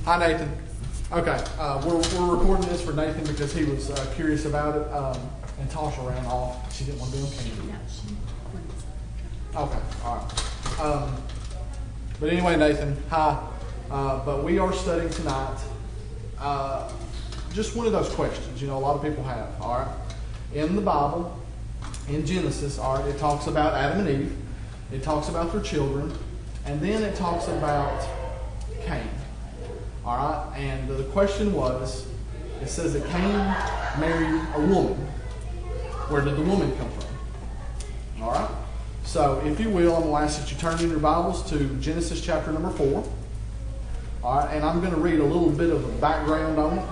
Hi, Nathan. Okay, we're recording this for Nathan because he was curious about it. And Tasha ran off. She didn't want to be on camera. Okay, all right. But anyway, Nathan, hi. But we are studying tonight just one of those questions, a lot of people have, all right? In the Bible, in Genesis, all right, it talks about Adam and Eve. It talks about their children. And then it talks about Cain. All right? And the question was, it says that Cain married a woman. Where did the woman come from? All right? So, if you will, I'm going to ask that you turn in your Bibles to Genesis chapter number 4. All right? And I'm going to read a little bit of a background on it.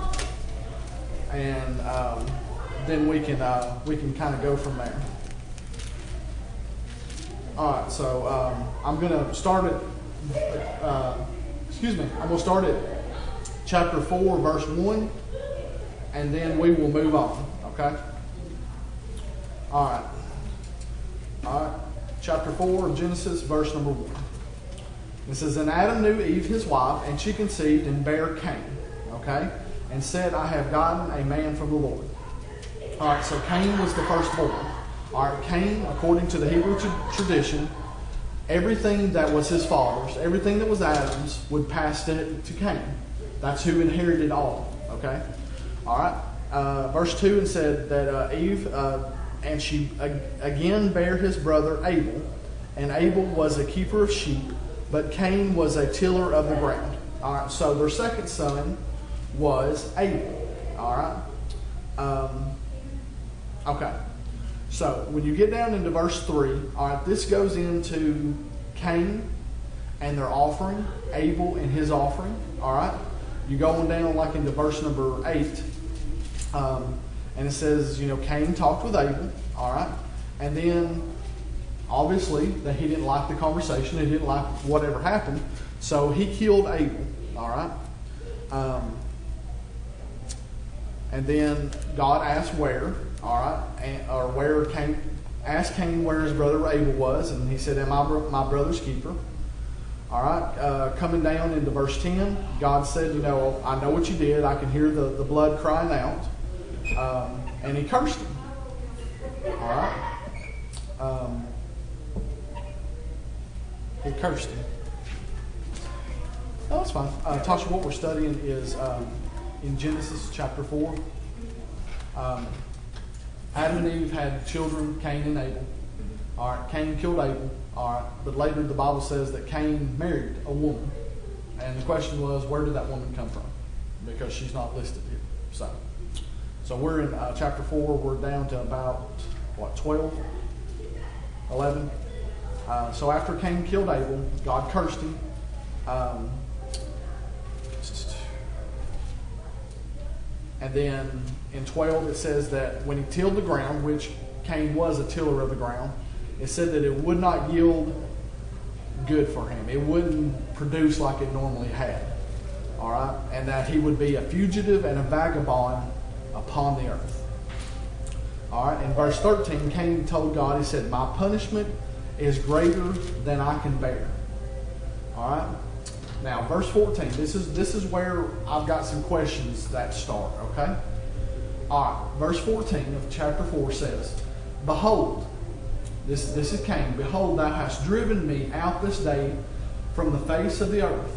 And then we can kind of go from there. All right, so I'm going to start at, I'm going to start at chapter 4, verse 1, and then we will move on, okay? All right, chapter 4 of Genesis, verse number 1. It says, And Adam knew Eve his wife, and she conceived and bare Cain, okay? And said, I have gotten a man from the Lord. All right, so Cain was the firstborn. All right, Cain, according to the Hebrew tradition, everything that was his father's, everything that was Adam's, would pass to Cain. That's who inherited all. Okay? All right. Verse 2, and said that Eve, and she again bare his brother Abel, and Abel was a keeper of sheep, but Cain was a tiller of the ground. All right, so their second son was Abel. All right. Okay. So, when you get down into verse 3, all right, this goes into Cain and their offering, Abel and his offering, all right? You go on down like into verse number 8, and it says, Cain talked with Abel, all right? And then, obviously, that he didn't like the conversation, he didn't like whatever happened, so he killed Abel, all right? And then God asked where. All right, or where Cain asked Cain where his brother Abel was, and he said, "Am I my brother's keeper?" All right, coming down into verse 10, God said, "I know what you did. I can hear the blood crying out," and he cursed him. All right, he cursed him. Oh, that's fine. Tasha, what we're studying is in Genesis chapter 4. Adam and Eve had children, Cain and Abel. All right, Cain killed Abel. All right, but later the Bible says that Cain married a woman. And the question was, where did that woman come from? Because she's not listed here. So we're in chapter 4. We're down to about, 12? 11? So after Cain killed Abel, God cursed him. And then in 12 it says that when he tilled the ground, which Cain was a tiller of the ground, it said that it would not yield good for him. It wouldn't produce like it normally had. All right? And that he would be a fugitive and a vagabond upon the earth. All right? In verse 13, Cain told God, he said, "My punishment is greater than I can bear." All right? Now, verse 14, this is where I've got some questions that start, okay? All right, verse 14 of chapter 4 says, "Behold," this is Cain, "behold, thou hast driven me out this day from the face of the earth,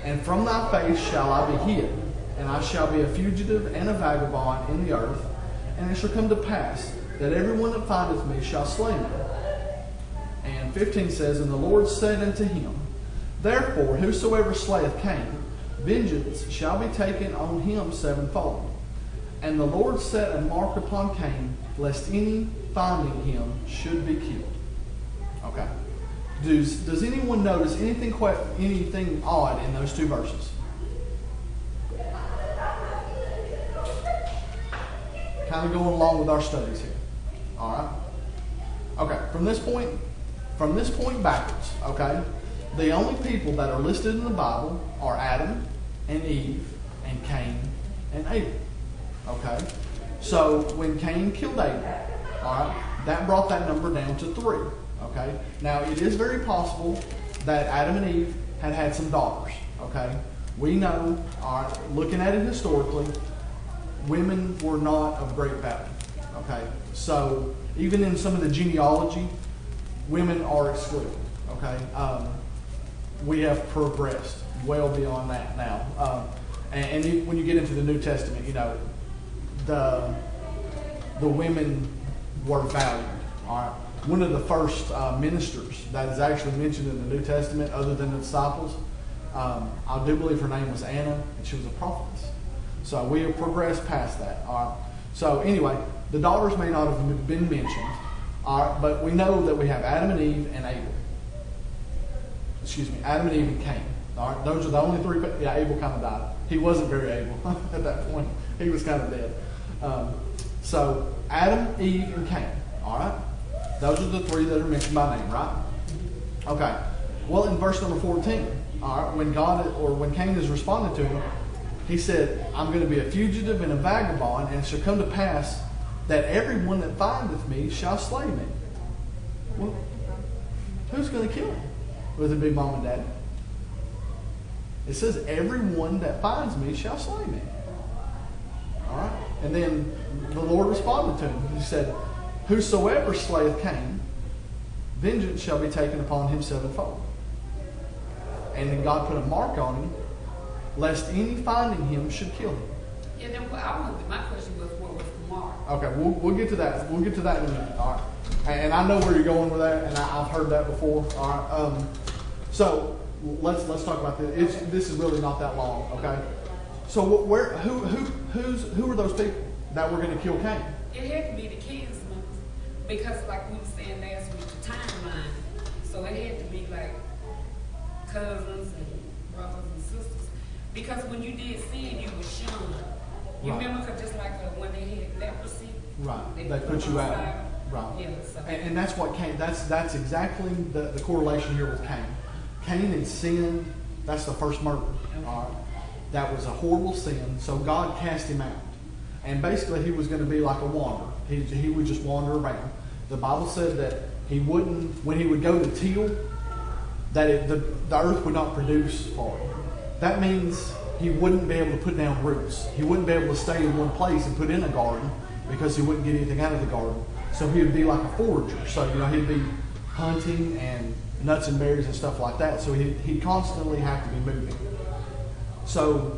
and from thy face shall I be hid, and I shall be a fugitive and a vagabond in the earth, and it shall come to pass that everyone that findeth me shall slay me." And 15 says, "And the Lord said unto him, Therefore, whosoever slayeth Cain, vengeance shall be taken on him sevenfold. And the Lord set a mark upon Cain, lest any finding him should be killed." Okay. Does anyone notice anything odd in those two verses? Kind of going along with our studies here. All right. Okay. From this point backwards. Okay. The only people that are listed in the Bible are Adam and Eve and Cain and Abel. Okay? So when Cain killed Abel, all right, that brought that number down to 3. Okay? Now, it is very possible that Adam and Eve had some daughters. Okay? We know, all right, looking at it historically, women were not of great value. Okay, so even in some of the genealogy, women are excluded. Okay, we have progressed well beyond that now. And when you get into the New Testament, you know, the women were valued. All right, one of the first ministers that is actually mentioned in the New Testament, other than the disciples, I do believe her name was Anna, and she was a prophetess. So we have progressed past that. All right. So anyway, the daughters may not have been mentioned, all right, but we know that we have Adam and Eve and Abel. Excuse me, Adam and Eve and Cain. All right, those are the only three. Yeah, Abel kind of died. He wasn't very able at that point. He was kind of dead. So Adam, Eve, and Cain. All right, those are the three that are mentioned by name, right? Okay. Well, in verse number 14, all right, when Cain is responding to him, he said, "I'm going to be a fugitive and a vagabond, and it shall come to pass that everyone that findeth me shall slay me." Well, who's going to kill him? Would it be mom and dad? It says, "Everyone that finds me shall slay me." All right, and then the Lord responded to him. He said, "Whosoever slayeth Cain, vengeance shall be taken upon him sevenfold." And then God put a mark on him, lest any finding him should kill him. Yeah, then my question was, what was the mark? Okay, we'll get to that. We'll get to that in a minute. All right, and I know where you're going with that, and I've heard that before. All right, so let's talk about this. This is really not that long. Okay, so who are those people that were going to kill Cain? It had to be the kinsmen, because like we were saying last week, the timeline. So it had to be like cousins and brothers and sisters. Because when you did sin, you were shunned. You remember, because just like when they had leprosy, right? They put you out, right? Yeah, so. And that's what Cain. That's exactly the correlation here with Cain. Cain had sinned. That's the first murder. Okay. All right, that was a horrible sin. So God cast him out, and basically he was going to be like a wanderer. He would just wander around. The Bible said that he wouldn't, when he would go to till, that the earth would not produce for him. That means he wouldn't be able to put down roots. He wouldn't be able to stay in one place and put in a garden, because he wouldn't get anything out of the garden. So he would be like a forager. So, you know, he'd be hunting and nuts and berries and stuff like that. So he'd constantly have to be moving. So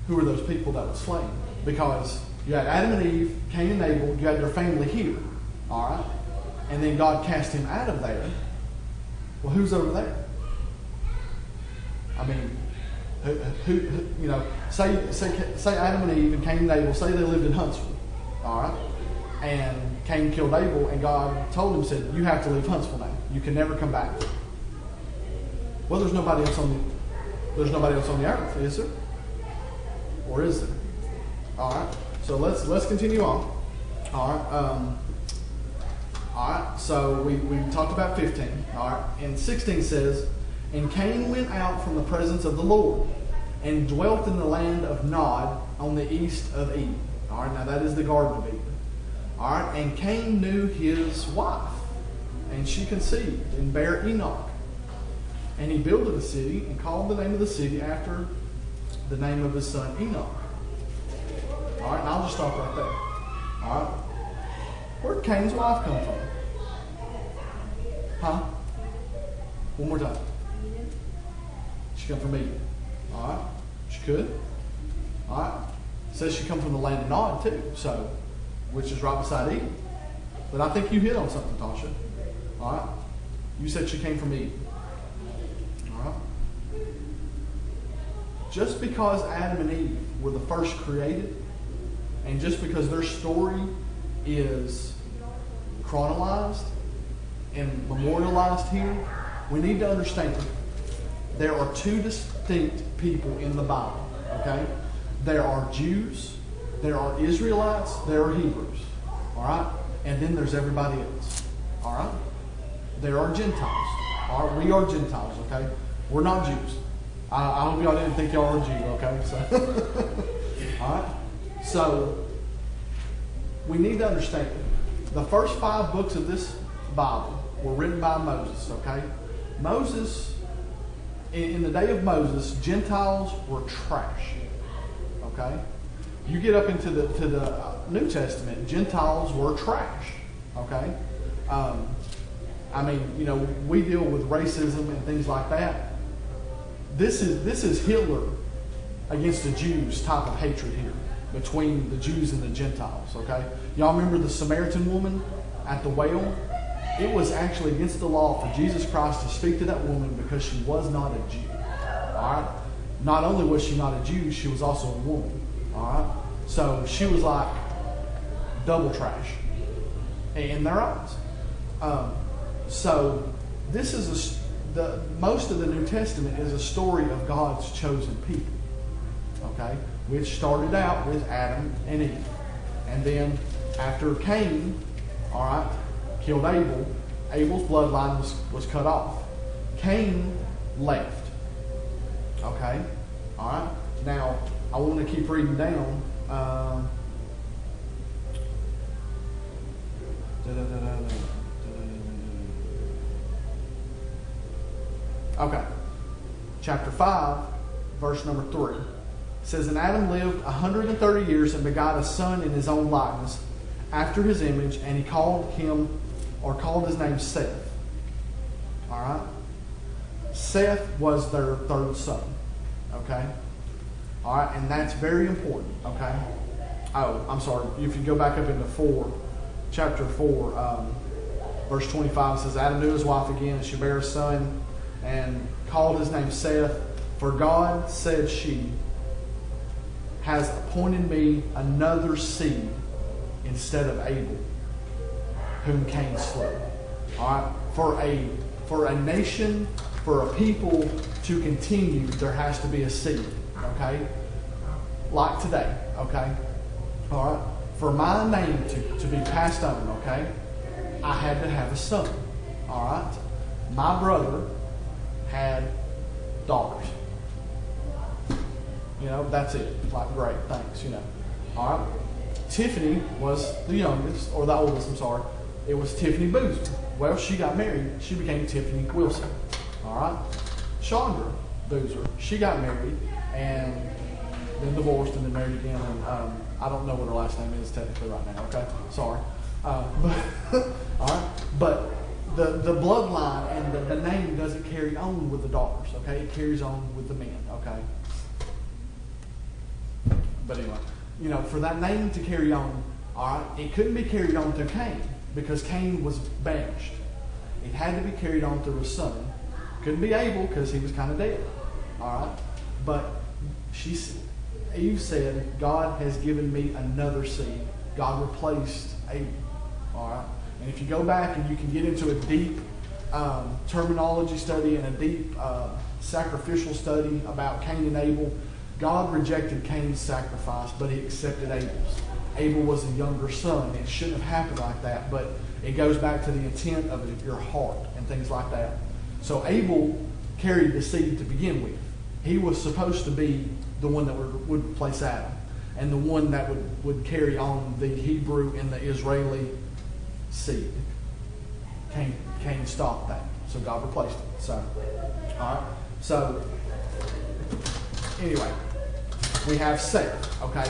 who are those people that would slay him? Because you had Adam and Eve, Cain and Abel, you had their family here. All right? And then God cast him out of there. Well, who's over there? I mean, who you know, say Adam and Eve and Cain and Abel, say they lived in Huntsville, all right? And Cain killed Abel, and God told him, said, "You have to leave Huntsville now. You can never come back." Well, there's nobody else on the earth, is there? Or is there? All right. So let's continue on. All right. So we talked about 15. All right. And 16 says, "And Cain went out from the presence of the Lord, and dwelt in the land of Nod on the east of Eden." All right. Now that is the Garden of Eden. All right. "And Cain knew his wife, and she conceived and bare Enoch. And he builded a city, and called the name of the city after the name of his son Enoch." All right. And I'll just stop right there. All right. Where did Cain's wife come from? Huh? One more time. She come from Eden. All right. She could. All right. It says she come from the land of Nod too, so, which is right beside Eden. But I think you hit on something, Tasha. All right. You said she came from Eden. All right. Just because Adam and Eve were the first created, and just because their story is chronologized and memorialized here, we need to understand there are two distinct people in the Bible, okay? There are Jews, there are Israelites, there are Hebrews, all right? And then there's everybody else, all right? There are Gentiles, all right? We are Gentiles, okay? We're not Jews. I hope y'all didn't think y'all were Jews, okay? So, all right? So, we need to understand the first 5 books of this Bible were written by Moses, okay? Moses in the day of Moses, Gentiles were trash. Okay? You get up into the New Testament, Gentiles were trash. Okay? I mean, you know, we deal with racism and things like that. This is Hitler against the Jews type of hatred here between the Jews and the Gentiles. Okay? Y'all remember the Samaritan woman at the well? It was actually against the law for Jesus Christ to speak to that woman because she was not a Jew. All right? Not only was she not a Jew, she was also a woman. All right? So she was like double trash in their eyes. So this is most of the New Testament is a story of God's chosen people. Okay? Which started out with Adam and Eve. And then after Cain, all right, killed Abel, Abel's bloodline was cut off. Cain left. Okay? All right? Now, I want to keep reading down. Okay. Chapter 5, verse number 3. It says, And Adam lived 130 years and begot a son in his own likeness, after his image, and he called his name Seth. All right? Seth was their third son. Okay? All right? And that's very important. Okay? Oh, I'm sorry. If you go back up into chapter 4, verse 25, it says, Adam knew his wife again, and she bare a son, and called his name Seth. For God, said she, has appointed me another seed instead of Abel, whom Cain slew. All right? For a nation, for a people to continue, there has to be a seed. Okay? Like today. Okay? All right? For my name to be passed on, okay, I had to have a son. All right? My brother had daughters. You know, that's it. Like, great, thanks, you know. All right? Tiffany was the youngest, or the oldest, I'm sorry. It was Tiffany Boozer. Well, she got married. She became Tiffany Wilson. All right? Chandra Boozer, she got married and then divorced and then married again. And I don't know what her last name is technically right now, okay? Sorry. But all right? But the bloodline and the name doesn't carry on with the daughters, okay? It carries on with the men, okay? But anyway, you know, for that name to carry on, all right, it couldn't be carried on through Cain because Cain was banished. It had to be carried on through his son. Couldn't be Abel because he was kind of dead, all right? But Eve said, God has given me another seed. God replaced Abel, all right? And if you go back and you can get into a deep terminology study and a deep sacrificial study about Cain and Abel, God rejected Cain's sacrifice, but he accepted Abel's. Abel was a younger son. It shouldn't have happened like that, but it goes back to the intent of your heart and things like that. So Abel carried the seed to begin with. He was supposed to be the one that would replace Adam and the one that would carry on the Hebrew and the Israeli seed. Cain stopped that, so God replaced it. So, all right. So, anyway, we have Seth, okay?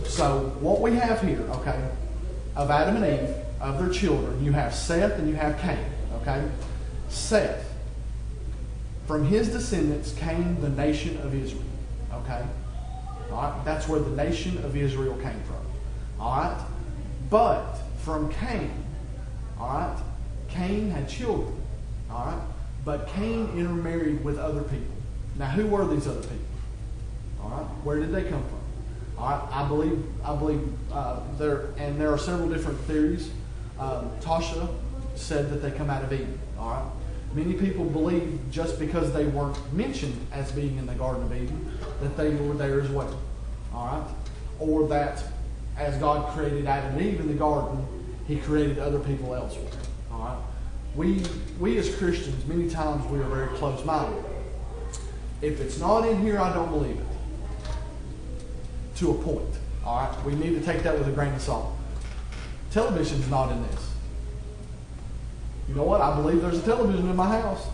So what we have here, okay, of Adam and Eve, of their children, you have Seth and you have Cain, okay? Seth, from his descendants came the nation of Israel, okay? All right, that's where the nation of Israel came from, all right? But from Cain, all right, Cain had children, all right? But Cain intermarried with other people. Now, who were these other people? All right, where did they come from? All right, I believe there are several different theories. Tasha said that they come out of Eden. All right, many people believe just because they weren't mentioned as being in the Garden of Eden that they were there as well. All right, or that as God created Adam and Eve in the garden, He created other people elsewhere. All right, we as Christians many times we are very close-minded. If it's not in here, I don't believe it. To a point. All right? We need to take that with a grain of salt. Television's not in this. You know what? I believe there's a television in my house.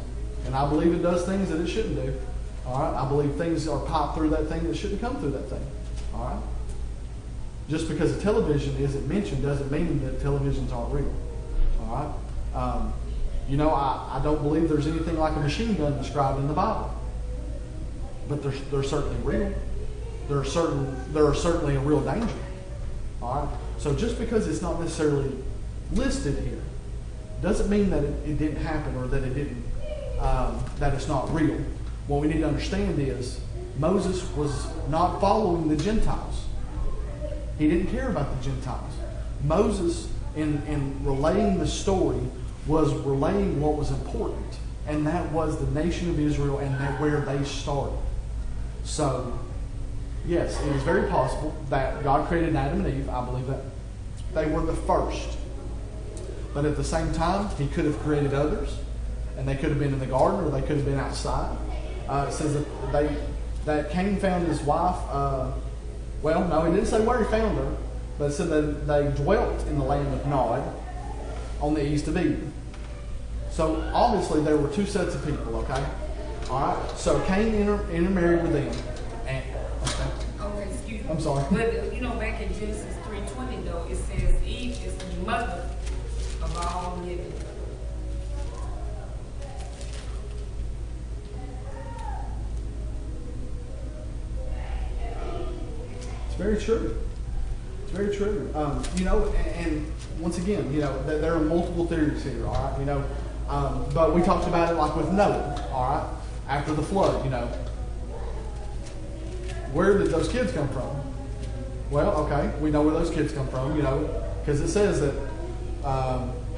And I believe it does things that it shouldn't do. All right? I believe things are piped through that thing that shouldn't come through that thing. All right? Just because a television isn't mentioned doesn't mean that televisions aren't real. All right? I don't believe there's anything like a machine gun described in the Bible. But they're certainly real. They're certainly a real danger. All right? So just because it's not necessarily listed here doesn't mean that it didn't happen or that it didn't that it's not real. What we need to understand is Moses was not following the Gentiles. He didn't care about the Gentiles. Moses, in relaying the story, was relaying what was important, and that was the nation of Israel and where they started. So, yes, it is very possible that God created Adam and Eve. I believe that they were the first. But at the same time, He could have created others, and they could have been in the garden or they could have been outside. It says that Cain found his wife. Well, no, it didn't say where he found her, but it said that they dwelt in the land of Nod on the east of Eden. So obviously there were two sets of people, okay? All right. So Cain intermarried with them. And, okay. Oh, excuse me. I'm sorry. But back in Genesis 3:20 though, it says Eve is the mother of all living. It's very true. It's very true. And once again, there are multiple theories here, all right? But we talked about it like with Noah, all right? After the flood, Where did those kids come from? Well, okay, we know where those kids come from, because it says that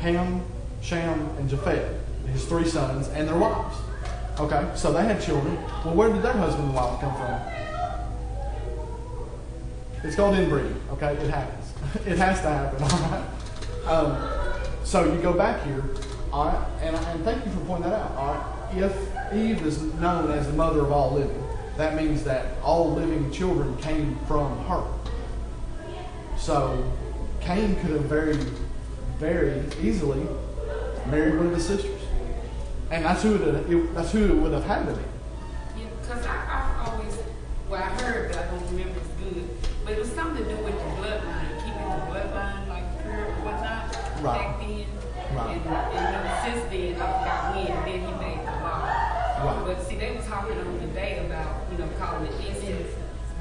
Ham, Shem, and Japheth, his three sons, and their wives. Okay, so they had children. Well, where did their husband and wife come from? It's called inbreeding, okay? It happens. It has to happen, all right? So you go back here, all right? And thank you for pointing that out, all right? If Eve is known as the mother of all living, that means that all living children came from her. So Cain could have very, very easily married one of his sisters. And that's who it would have had to be. Yeah, because I always, I heard, but I don't remember it's good. But it was something to do with the bloodline, keeping the bloodline like pure and whatnot back then. Right. And since then, I forgot when, then he made the law. Right. But see, they were talking on the day about, calling it incest.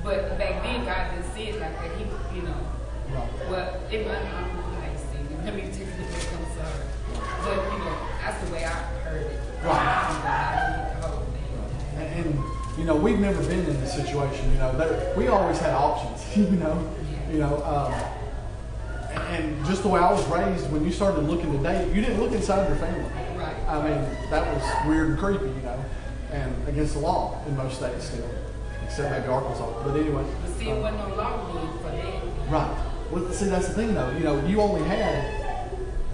But back then, God didn't see it like that. He, Right. well, it might, I don't know how you see it. Let me take it back, I'm sorry. But, that's the way I heard it. Right. And we've never been in this situation. We always had options. And just the way I was raised, when you started looking to date, you didn't look inside your family. Right. I mean, that was weird and creepy, and against the law in most states still, except maybe Arkansas. But anyway. But see, it wasn't no law then for that. Right. Well, see, that's the thing, though. You only had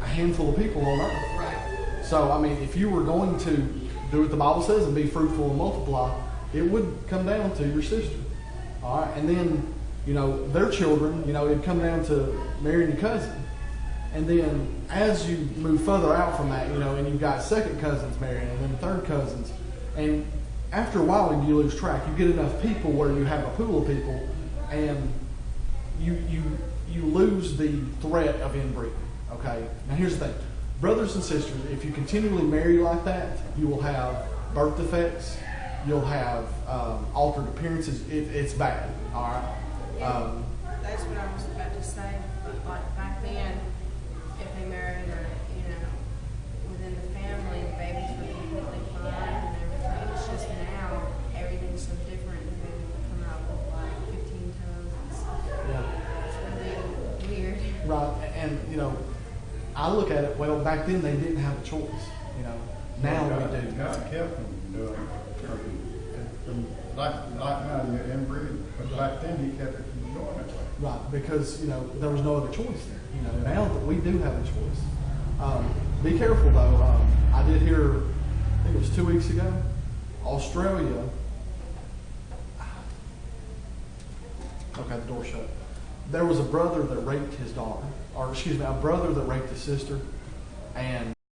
a handful of people on earth. Right. So, I mean, if you were going to do what the Bible says and be fruitful and multiply, it would come down to your sister. All right? And then, their children, it'd come down to marrying your cousin. And then as you move further out from that, and you've got second cousins marrying and then third cousins. And after a while, you lose track. You get enough people where you have a pool of people and you lose the threat of inbreeding. Okay? Now here's the thing. Brothers and sisters, if you continually marry like that, you will have birth defects. You'll have altered appearances. It's bad. All right? That's what I was about to say. Like back then, if they married or, within the family, the babies were completely fine and everything. It's just now, everything's so different. The baby will come out with like 15 toes and stuff. Yeah. It's really weird. Right. And, I look at it, well, back then they didn't have a choice. Now we do. God kept them doing it. Like now you're inbreeding, but back then He kept it from going that way. Right, because, there was no other choice there. Now that we do have a choice. Be careful, though. I did hear, I think it was 2 weeks ago, Australia. Okay, the door shut. There was a brother that raped his daughter. Or, excuse me, a brother that raped his sister. And